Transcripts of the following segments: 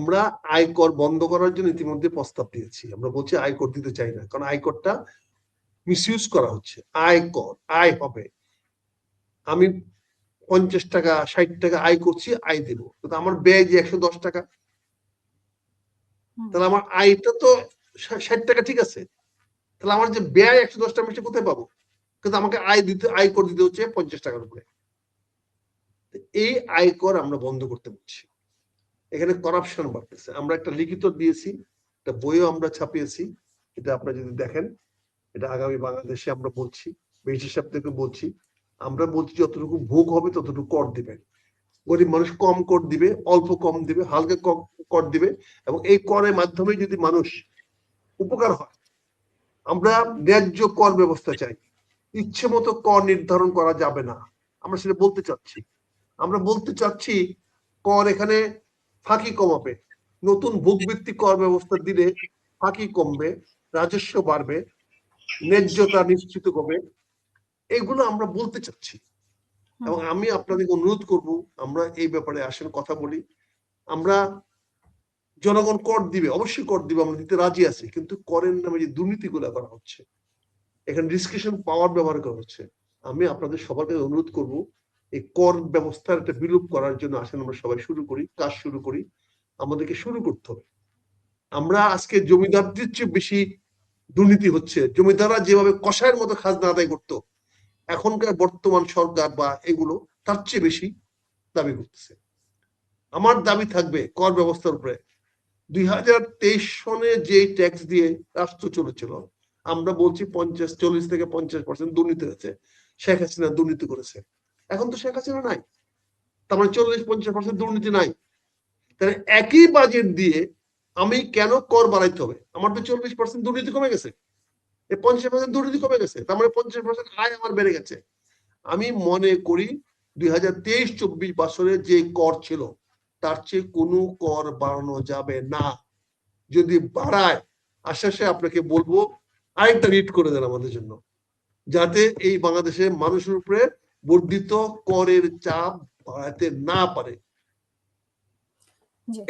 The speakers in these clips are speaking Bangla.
আমরা আয়কর বন্ধ করার জন্য ইতিমধ্যে প্রস্তাব দিয়েছি। আমরা বলছি আয়কর দিতে চাই না, কারণ আয়করটা মিসইউজ করা হচ্ছে। আয়কর আয় হবে, আমি 50 টাকা 60 টাকা আয় করছি, আয় দেবো, কিন্তু আমার ব্যয় যে 110 টাকা, তাহলে আমার আয়টা তো 60 টাকা, ঠিক আছে, তাহলে আমার যে ব্যয় 110 টাকা আমি কোথায় পাবো? কিন্তু আমাকে আয় কর দিতে হচ্ছে 50 টাকার উপরে। এই আয়কর আমরা বন্ধ করতে বলছি। এখানে করাপশন বাড়তেছে। আমরা একটা লিখিত দিয়েছি, একটা বইও আমরা ছাপিয়েছি, এটা আপনারা যদি দেখেন, এটা আগামী বাংলাদেশে আমরা বলছি, ব্রিটিশ সাহেবদেরকে বলছি, আমরা বলছি যতটুকু ভোগ হবে ততটুকু কর দিবেন। গরিব মানুষ কম কর দিবে, অল্প কম দিবে, হালকা কম কর দিবে, এবং এই করের মাধ্যমে যদি মানুষ উপকার হয়। আমরা ন্যায্য কর ব্যবস্থা চাই, ইচ্ছে মতো কর নির্ধারণ করা যাবে না। আমরা সেটা বলতে চাচ্ছি। আমরা বলতে চাচ্ছি কর এখানে ফাঁকি কমাবে, নতুন ভোগভিত্তিক কর ব্যবস্থা দিলে ফাঁকি কমবে, রাজস্ব বাড়বে, ন্যায্যতা নিশ্চিত হবে, এগুলো আমরা বলতে চাচ্ছি। এবং আমি আপনাদেরকে অনুরোধ করব, আমরা এই ব্যাপারে আসেন কথা বলি। আমরা জনগণ কর দিবে, অবশ্যই কর দিবে, আমরা দিতে রাজি আছি, কিন্তু করের নামে যে দুর্নীতিগুলো করা হচ্ছে, এখানে ডিসক্রিপশন পাওয়ার ব্যবহার করা হচ্ছে, আমি আপনাদের সবার কাছে অনুরোধ করব এই কর ব্যবস্থার একটা বিলোপ করার জন্য আসেন আমরা সবাই শুরু করি, কাজ শুরু করি। আমাদেরকে শুরু করতে হবে। আমরা আজকে জমিদারদের চেয়ে বেশি দুর্নীতি হচ্ছে। জমিদাররা যেভাবে কষায়ের মতো খাজনা আদায় করতো, এখনকার বর্তমান সরকার বা এগুলো তার চেয়ে বেশি দাবি করতেছে। আমার দাবি থাকবে কর ব্যবস্থার উপরে 2023 সনে যে ট্যাক্স দিয়ে রাষ্ট্র চলেছিল, আমরা বলছি 40 থেকে 50% দুর্নীতি হয়েছে। শেখ হাসিনা দুর্নীতি করেছে। এখন তো শেখ হাসিনা নাই, তার মানে 40-50% দুর্নীতি নাই। তাহলে একই বাজেট দিয়ে আমি কেন কর বাড়াইতে হবে? আমার তো 40% দুর্নীতি কমে গেছে, 50% দুর্নীতি কমে গেছে, তার মানে 50% আয় আমার বেড়ে গেছে। আমি মনে করি 2023-24 বছরে যে কর ছিল তার চেয়ে কোনো কর বাড়ানো যাবে না। যদি বাড়ায়, আশ্বাসে আপনাকে বলবো আরেকটা রিট করে দেন আমাদের জন্য, যাতে এই বাংলাদেশের মানুষের উপরে বর্ধিত করের চাপ বাড়াতে না পারে।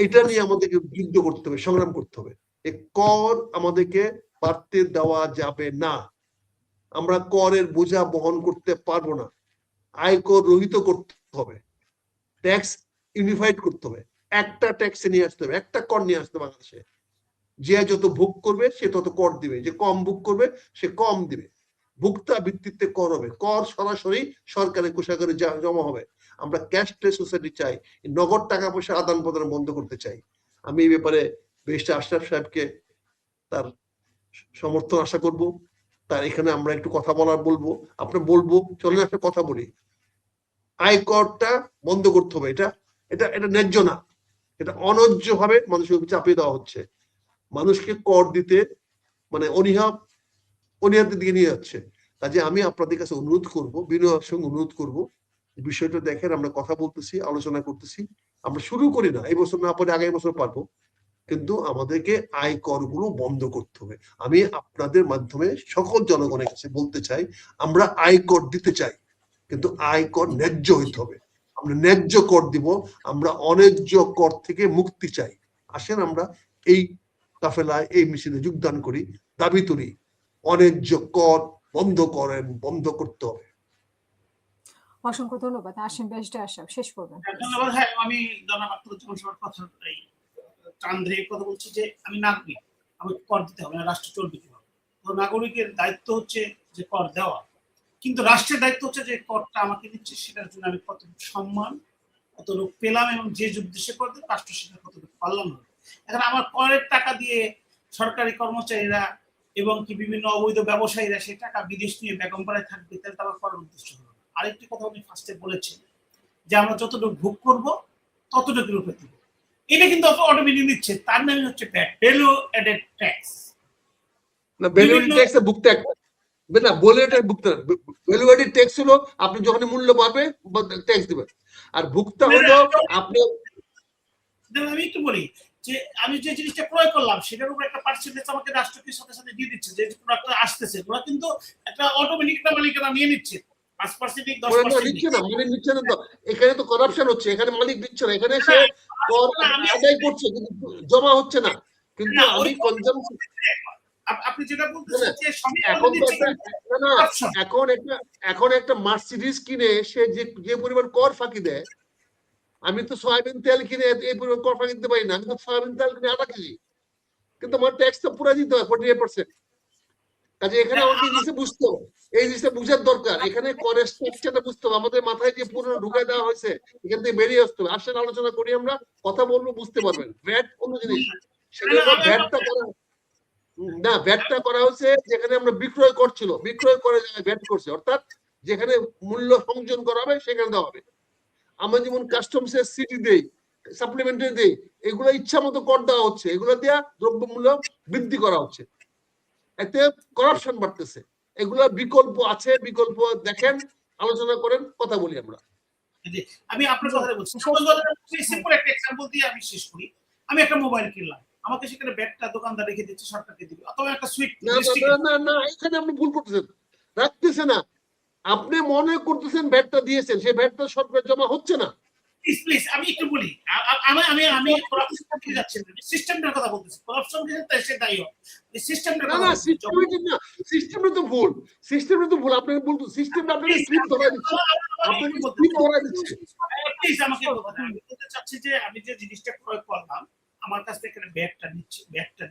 এটা নিয়ে আমাদেরকে যুদ্ধ করতে হবে, সংগ্রাম করতে হবে। এই কর আমাদেরকে বাড়তে দেওয়া যাবে না। আমরা করের বোঝা বহন করতে পারবো না। আয়কর রহিত করতে হবে, ট্যাক্স ইউনিফাইড করতে হবে, একটা ট্যাক্সে নিয়ে আসতে হবে, একটা কর নিয়ে আসতে হবে বাংলাদেশে। যে যত ভোগ করবে সে তত কর দিবে, যে কম ভোগ করবে সে কম দিবে। ভোক্তা ভিত্তিতে কর হবে, কর সরাসরি সরকারের কোষাগারে জমা হবে। আমরা ক্যাশলেস সোসাইটি চাই, নগদ টাকা পয়সা আদান প্রদান বন্ধ করতে চাই। আমি এই ব্যাপারে ব্যারিস্টার আশরাফ সাহেবকে তার সমর্থন আশা করব। তার এখানে আমরা একটু কথা বলার বলবো, আপনি বলবো, চলেন একটা কথা বলি। আয়করটা বন্ধ করতে হবে। এটা এটা এটা ন্যায্য না, এটা অন্যায্য ভাবে মানুষের চাপিয়ে দেওয়া হচ্ছে। মানুষকে কর দিতে মানে অনীহার দিকে নিয়ে যাচ্ছে। কাজে আমি আপনাদের কাছে অনুরোধ করব, বিনয়ের সঙ্গে অনুরোধ করব, বিষয়টা দেখেন, আমরা কথা বলতেছি, আলোচনা করতেছি, আমরা শুরু করি না, এই বছর না পারে আগামী বছর পারবো, কিন্তু আমাদেরকে আয় করগুলো বন্ধ করতে হবে। আমি আপনাদের মাধ্যমে সকল জনগণের কাছে বলতে চাই, আমরা আয় কর দিতে চাই, কিন্তু আয় কর ন্যায্য হইতে হবে। আমরা ন্যায্য কর দিব, আমরা অন্যায্য কর থেকে মুক্তি চাই। আসেন আমরা এই কাফেলায়, এই মিছিলে যোগদান করি, দাবি তুলি অন্যায্য কর বন্ধ করেন, বন্ধ করতে হবে। অসংখ্য ধন্যবাদ। আসেন ব্যারিস্টার আশরাফ, শেষ করবেন। ধন্যবাদ। হ্যাঁ, আমি জনাব আখতারুজ্জামান সবার কথা টান ধরে কথা বলছি যে আমি নাগরিক, আমি কর দিতে হবে না, রাষ্ট্র চলবে কিভাবে। তো নাগরিকের দায়িত্ব হচ্ছে যে কর দেওয়া, কিন্তু রাষ্ট্রের দায়িত্ব হচ্ছে যে করটা আমাকে দিচ্ছে সেটার জন্য আমি কতটুকু সম্মান, কতটুকু পেলাম, এবং যে উদ্দেশ্যে কর দেব রাষ্ট্র সেটা কতটুকু পারলাম না। এখন আমার করের টাকা দিয়ে সরকারি কর্মচারীরা এবং কি বিভিন্ন অবৈধ ব্যবসায়ীরা সেই টাকা বিদেশ নিয়ে বেগমপাড়ায় থাকবে, তাহলে তারা করার উদ্দেশ্য হলো। আরেকটি কথা আমি ফার্স্টে বলেছি যে আমরা যতটুকু ভোগ করবো ততটুকু রূপে দেবো, এটা কিন্তু অটোমেটিক নিচ্ছে, তার নাম হচ্ছে ভ্যালু অ্যাডেড ট্যাক্স। না, ভ্যালু অ্যাডেড ট্যাক্স ভুগতে একটা না, বলে এটা ভুগতে না। ভ্যালু অ্যাডেড ট্যাক্স হলো আপনি যখন মূল্য বাড়বে ট্যাক্স দিবেন, আর ভুক্তা হলো আপনি। আমি একটু বলি যে আমি যে জিনিসটা ক্রয় করলাম সেটার উপর একটা পার্সেন্টেজ আমাকে রাষ্ট্রকে সাথে সাথে দিয়ে দিচ্ছে, যে প্রোডাক্টটা আসতেছে, ওরা কিন্তু একটা অটোমেটিক একটা মালিকানা নিয়ে নিচ্ছে। 5% না 10% নিচ্ছে না, মালিক নিচ্ছে না তো। এখানে তো করাপশন হচ্ছে, এখানে মালিক দিচ্ছে না, এখানে সে কর আদায় করছে কিন্তু জমা হচ্ছে না। কিন্তু আমি কনজাম্পশন, আপনি যেটা বলতেছেন যে সবই এখন তো দিচ্ছে একটা না, এখন একটা মার্সিডিজ কিনে সে যে পরিমাণ কর ফাঁকি দেয়, আমি তো সয়াবিন তেল কিনে এই পরিমাণ কর ফাঁকি দিতে পারি না। আমি তো সয়াবিন তেল কিনে 8 কেজি, কিন্তু আমার ট্যাক্স তো পুরো দিতে হয় 48%। কাজে এখানে আমাকে এই জিনিসটা বুঝতে হবে, এই জিনিসটা বুঝার দরকার। এখানে করের স্ট্রাকচারটা বুঝতে হবে, আমাদের মাথায় যে পুরো ঢুকায় দেওয়া হয়েছে এখান থেকে বেরিয়ে আসতে হবে। আসলে আলোচনা করি, আমরা কথা বলবো, বুঝতে পারবেন। ভ্যাট কোন জিনিস, সেটা হলো ভ্যাটটা করা না, ভ্যাটটা করা হয়েছে যেখানে আমরা বিক্রয় করছিল, বিক্রয় করে ভ্যাট করছে, অর্থাৎ যেখানে মূল্য সংযোজন করা হবে সেখানে দেওয়া হবে। আমরা যেমন কাস্টমসের সিটি দেই, সাপ্লিমেন্টারি দেই, এগুলো ইচ্ছা মতো কর দেওয়া হচ্ছে, এগুলো দেওয়া দ্রব্যমূল্য বৃদ্ধি করা হচ্ছে, এতে করাপশন বাড়তেছে। এগুলা বিকল্প আছে, বিকল্প দেখেন, আলোচনা করেন, কথা বলি আমরা। আমি আপনার কথা বলছি, সিম্পল একটা এক্সাম্পল দিয়ে আমি শেষ করি। আমি একটা মোবাইল কিনলাম, আমাকে সেখানে ব্যাগটা দোকানদার রেখে দিচ্ছে, সরকারকে দিবে, অথবা একটা সুইট না, এখানে আপনি ভুল করতেছেন, রাখতেছে না। আপনি মনে করতেছেন ভ্যাটটা দিয়েছেন, সেই ভ্যাটটা সরকার জমা হচ্ছে না। প্লিজ আমি একটু বলি, আমি করাপশন যাচ্ছি না, সিস্টেমটার কথা বলতেছি। করাপশন তাই সে দায়ী হোক, সিস্টেমটার কথা না, সিস্টেমেটিক না, সিস্টেমটা তো ভুল, সিস্টেমটা তো ভুল। আপনাকে বলতো সিস্টেমটা আপনাকে স্লিপ ধরাই দিচ্ছে, আপনাকে স্লিপ ধরাই দিচ্ছে। প্লিজ আমাকে বলতে, আমি বলতে চাচ্ছি যে আমি যে জিনিসটা ক্রয় করলাম, আমার কাছ থেকে ব্যাগটা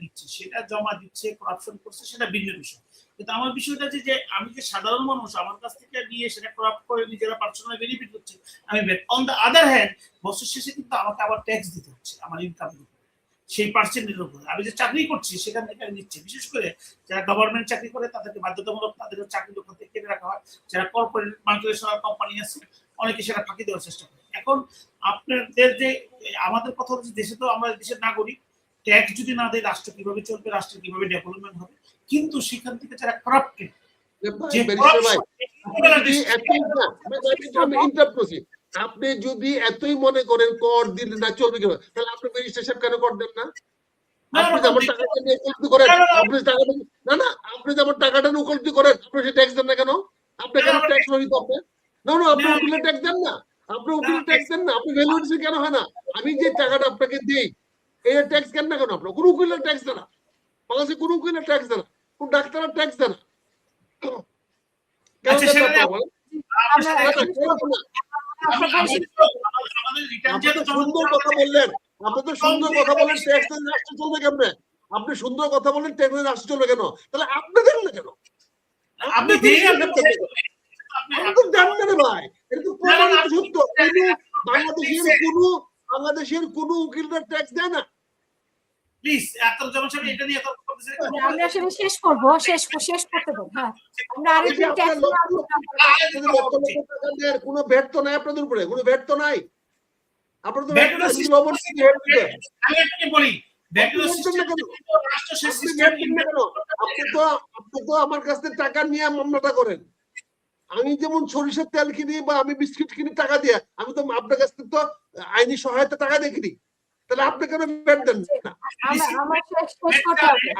নিচ্ছে, সেটা জমা দিচ্ছে, করাপশন করছে, সেটা ভিন্ন বিষয়। কিন্তু আমার বিষয়টা যে আমি যে সাধারণ মানুষ, আমার কাছ থেকে নিয়ে সেটা করাপ্ট করে নিজেরা পার্সোনাল বেনিফিট হচ্ছে, আমি অন দ্য আদার হ্যান্ড বছর শেষে কিন্তু আমাকে আবার ট্যাক্স দিতে হচ্ছে আমার ইনকামের উপর, সেই পার্সেন্টের উপর। আমি যে চাকরি করছি সেখান থেকে আমি নিচ্ছি। বিশেষ করে যারা গভর্নমেন্ট চাকরি করে তাদেরকে বাধ্যতামূলক তাদের চাকরির ওখান থেকে কেটে রাখা হয়। যারা কর্পোরেট মাল্টিনেশনাল কোম্পানি আছে অনেকে সেটা ফাঁকি দেওয়ার চেষ্টা করে। এখন আপনাদের যে আমাদের কথা হচ্ছে, দেশে তো আমরা দেশের নাগরিক, ট্যাক্স যদি না দেয় রাষ্ট্র কিভাবে চলবে, রাষ্ট্রের কিভাবে ডেভেলপমেন্ট হবে? কিন্তু সেখান থেকে যারা করাপ্টেড, আপনি যদি এতই মনে করেন কর দিলে না চলবে কিভাবে, তাহলে আপনি রেজিস্ট্রেশন কেন কর দেন না? আপনি যেমন টাকাটা নিয়ে উপলব্ধি করেন, আপনি টাকাটা না, আপনি যেমন টাকাটা নিয়ে উপলব্ধি করেন, আপনি সে ট্যাক্স দেন না কেন? আপনি কেন ট্যাক্স রহিত? আপনি না, আপনি উকিলের ট্যাক্স দেন না, আপনি উকিলের ট্যাক্স দেন না, আপনি ভ্যালুয়েশন কেন হয় না? আমি যে টাকাটা আপনাকে দিই, এই ট্যাক্স কেন না কেন? আপনার কোনো উকিলের ট্যাক্স দেন না, বাংলাদেশে কোনো উকিলের ট্যাক্স দেন না, কোন ডাক্তারের ট্যাক্স দেন না, কেন দেন না আপনারা বলেন? সুন্দর কথা বললেন, আপনি তো সুন্দর কথা বলেন, ট্যাক্স দেন, রাষ্ট্র চলবে কেমনে? আপনি সুন্দর কথা বলেন, ট্যাক্স দেন, রাষ্ট্র চলবে কেন? তাহলে আপনি দেন না কেন? আপনি দেন না রে ভাই, এটা তো প্রমাণিত সত্য। বাংলাদেশের কোন উকিলরা ট্যাক্স দেয় না। প্লিজ এত জনসভা এটা নিয়ে তর্ক করতেছে। আমি আসলে শেষ করব, শেষ করতে দেব। হ্যাঁ, আমরা আরেকদিন ট্যাক্স কোনো ব্যর্থ নাই আপনাদের উপরে, কোনো ব্যর্থ নাই। আপনারা তো আমি আপনাকে বলি, আপনি তো আমার কাছ থেকে টাকা নিয়ে মামলাটা করেন। আমি যেমন সরিষার তেল কিনি বা আমি বিস্কিট কিনি টাকা দিয়ে, আমি তো আপনার কাছ থেকে তো আইনি সহায়তা টাকা দিয়ে কিনি, তাহলে আপনি কেন ব্যাট দেন না?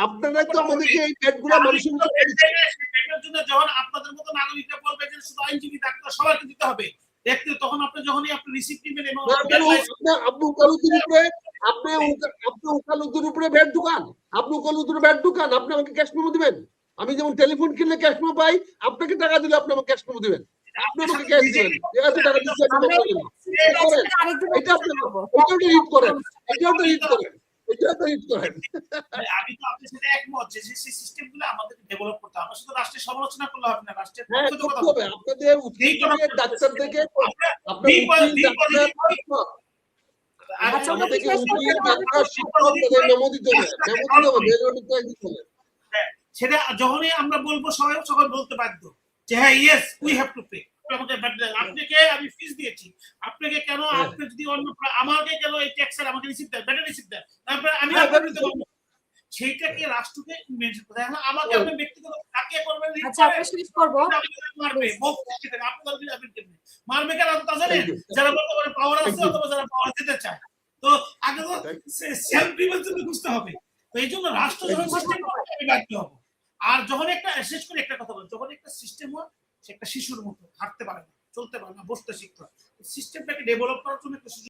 আপনারা তো আমাদেরকে এই ব্যাটগুলো মানুষের জন্য যখন আপনাদের মতো নাগরিকরা বলবে যে শুধু আইনজীবী ডাক্তার সবাইকে দিতে হবে দেখতে, তখন আপনি যখনই আপনি রিসিপ্ট নেবেন এবং আপনি উকালুদের উপরে ব্যাট দোকান, আপনি উকালুদের ব্যাট দোকান, আপনি আমাকে ক্যাশ মেমো দিবেন। আমি যেমন টেলিফোন কিনলে ক্যাশ মেমো পাই, আপনাকে টাকা দিলে আপনি আমাকে ক্যাশ মেমো দিবেন, আপনি আমাকে ক্যাশ দিবেন, এত টাকা দিচ্ছি আপনি এটা আপনি হিট করেন, এটাও তো হিট করেন, এটা তো হিট করেন। আমি তো আপনার সাথে একমত যে সেই সিস্টেমগুলো আমাদের ডেভেলপ করতে হবে। শুধু রাষ্ট্রের সমালোচনা করলে হবে না, রাষ্ট্রের পক্ষে কথা হবে। আপনাদের উকিল ডাক্তার থেকে আপনার উকিল ডাক্তার সেটা যখনই আমরা বলবো সবাই বলতে বাধ্য যে হ্যাঁ yes we have to pay. আপনাকে আমি ফিস দিয়েছি, আপনাকে কেন, আপনি যদি অন্য আমাকে কেন এই ট্যাক্সের আমাকে রিসিপ্ট দেন, ব্যাটার রিসিপ্ট দেন, তারপরে আমি আপনাকে দেব। সেইটাকে রাষ্ট্রকে মেনটেন করতে হবে। আমাকে আপনি ব্যক্তিগত কাকে করবেন, আচ্ছা আমরা শেষ করব। মারবে মারবে কেন তা জানেন? যারা বলতে পারে পাওয়ার আছে অথবা যারা পাওয়ার দিতে চায়। তো আগে তো সেলফ ডিফেন্স বুঝতে হবে। তো এই জন্য রাষ্ট্র যখন সিস্টেম করবে আমি বাধ্য হব। আর যখন একটা শেষ করে একটা কথা বল, যখন একটা সিস্টেম হয় সে একটা শিশুর মতো হাঁটতে পারে না, চলতে পারে না, বসতে শিখতে হয়। সিস্টেমটাকে ডেভেলপ করার জন্য একটা